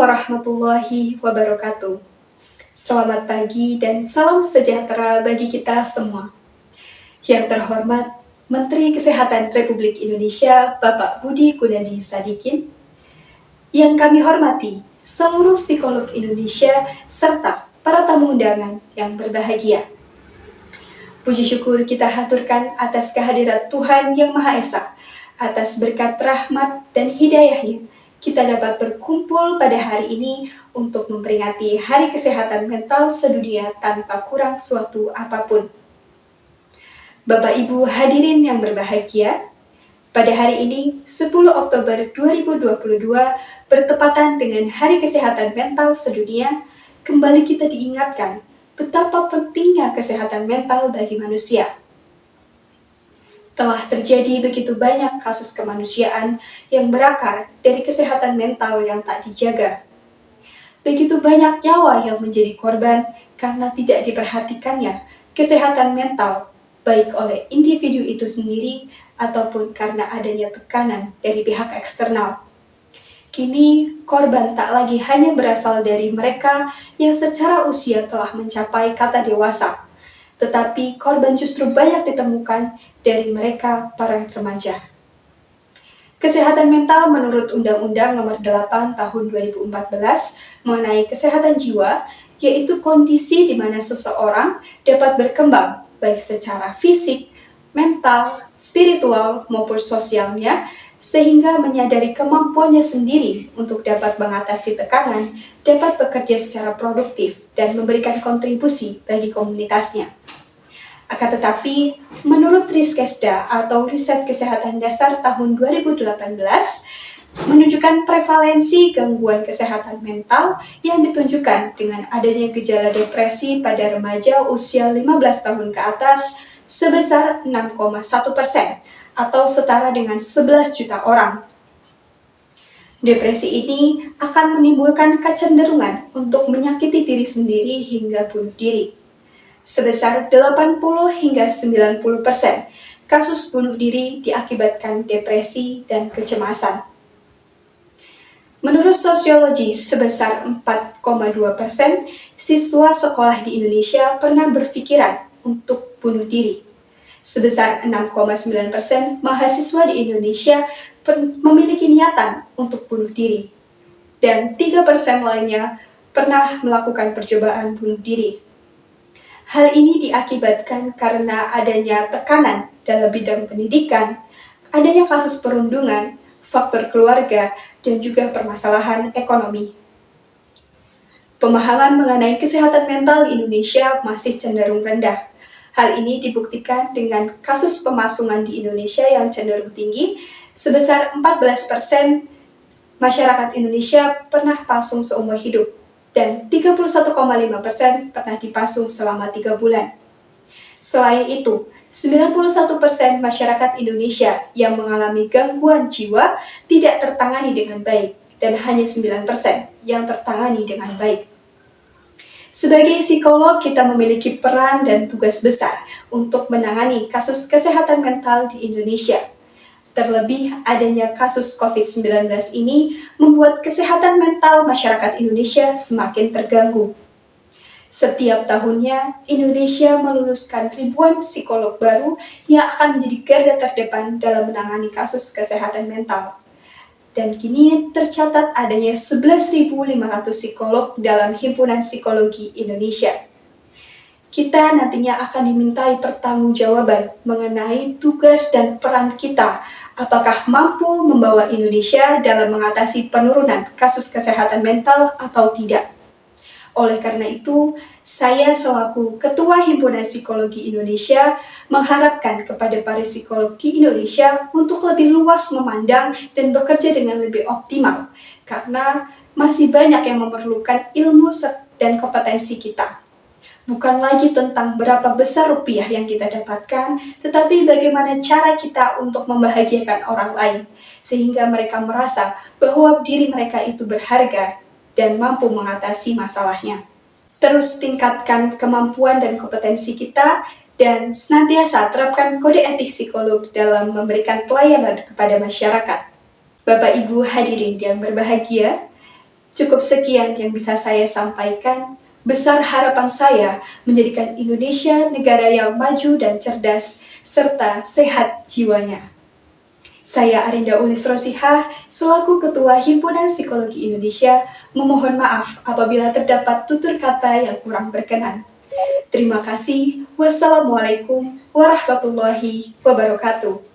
warahmatullahi wabarakatuh. Selamat pagi dan salam sejahtera bagi kita semua. Yang terhormat Menteri Kesehatan Republik Indonesia Bapak Budi Gunadi Sadikin, yang kami hormati seluruh psikolog Indonesia serta para tamu undangan yang berbahagia. Puji syukur kita haturkan atas kehadirat Tuhan Yang Maha Esa, atas berkat rahmat dan hidayahnya, kita dapat berkumpul pada hari ini untuk memperingati Hari Kesehatan Mental Sedunia tanpa kurang suatu apapun. Bapak Ibu hadirin yang berbahagia, pada hari ini 10 Oktober 2022 bertepatan dengan Hari Kesehatan Mental Sedunia, kembali kita diingatkan betapa pentingnya kesehatan mental bagi manusia. Telah terjadi begitu banyak kasus kemanusiaan yang berakar dari kesehatan mental yang tak dijaga. Begitu banyak nyawa yang menjadi korban karena tidak diperhatikannya kesehatan mental, baik oleh individu itu sendiri ataupun karena adanya tekanan dari pihak eksternal. Kini, korban tak lagi hanya berasal dari mereka yang secara usia telah mencapai kata dewasa, tetapi korban justru banyak ditemukan dari mereka para remaja. Kesehatan mental menurut Undang-Undang Nomor 8 Tahun 2014 mengenai kesehatan jiwa, yaitu kondisi di mana seseorang dapat berkembang baik secara fisik, mental, spiritual, maupun sosialnya, sehingga menyadari kemampuannya sendiri untuk dapat mengatasi tekanan, dapat bekerja secara produktif, dan memberikan kontribusi bagi komunitasnya. Akan tetapi, menurut Riskesda atau Riset Kesehatan Dasar tahun 2018, menunjukkan prevalensi gangguan kesehatan mental yang ditunjukkan dengan adanya gejala depresi pada remaja usia 15 tahun ke atas sebesar 6,1%, atau setara dengan 11 juta orang. Depresi ini akan menimbulkan kecenderungan untuk menyakiti diri sendiri hingga bunuh diri. Sebesar 80 hingga 90% kasus bunuh diri diakibatkan depresi dan kecemasan. Menurut sosiologi, sebesar 4,2% siswa sekolah di Indonesia pernah berpikiran untuk bunuh diri. Sebesar 6,9% mahasiswa di Indonesia memiliki niatan untuk bunuh diri. Dan 3% lainnya pernah melakukan percobaan bunuh diri. Hal ini diakibatkan karena adanya tekanan dalam bidang pendidikan, adanya kasus perundungan, faktor keluarga, dan juga permasalahan ekonomi. Pemahaman mengenai kesehatan mental di Indonesia masih cenderung rendah. Hal ini dibuktikan dengan kasus pemasungan di Indonesia yang cenderung tinggi, sebesar 14% masyarakat Indonesia pernah pasung seumur hidup, dan 31,5% pernah dipasung selama 3 bulan. Selain itu, 91% masyarakat Indonesia yang mengalami gangguan jiwa tidak tertangani dengan baik, dan hanya 9% yang tertangani dengan baik. Sebagai psikolog, kita memiliki peran dan tugas besar untuk menangani kasus kesehatan mental di Indonesia. Terlebih, adanya kasus COVID-19 ini membuat kesehatan mental masyarakat Indonesia semakin terganggu. Setiap tahunnya, Indonesia meluluskan ribuan psikolog baru yang akan menjadi garda terdepan dalam menangani kasus kesehatan mental. Dan kini tercatat adanya 11.500 psikolog dalam Himpunan Psikologi Indonesia. Kita nantinya akan dimintai pertanggungjawaban mengenai tugas dan peran kita, apakah mampu membawa Indonesia dalam mengatasi penurunan kasus kesehatan mental atau tidak. Oleh karena itu, saya selaku Ketua Himpunan Psikologi Indonesia mengharapkan kepada para psikolog di Indonesia untuk lebih luas memandang dan bekerja dengan lebih optimal, karena masih banyak yang memerlukan ilmu dan kompetensi kita. Bukan lagi tentang berapa besar rupiah yang kita dapatkan, tetapi bagaimana cara kita untuk membahagiakan orang lain, sehingga mereka merasa bahwa diri mereka itu berharga dan mampu mengatasi masalahnya. Terus tingkatkan kemampuan dan kompetensi kita, dan senantiasa terapkan kode etik psikolog dalam memberikan pelayanan kepada masyarakat. Bapak Ibu hadirin yang berbahagia, Cukup sekian yang bisa saya sampaikan. Besar harapan saya menjadikan Indonesia negara yang maju dan cerdas, serta sehat jiwanya. Saya Arinda Ulis Rosihah, selaku Ketua Himpunan Psikologi Indonesia, memohon maaf apabila terdapat tutur kata yang kurang berkenan. Terima kasih. Wassalamualaikum warahmatullahi wabarakatuh.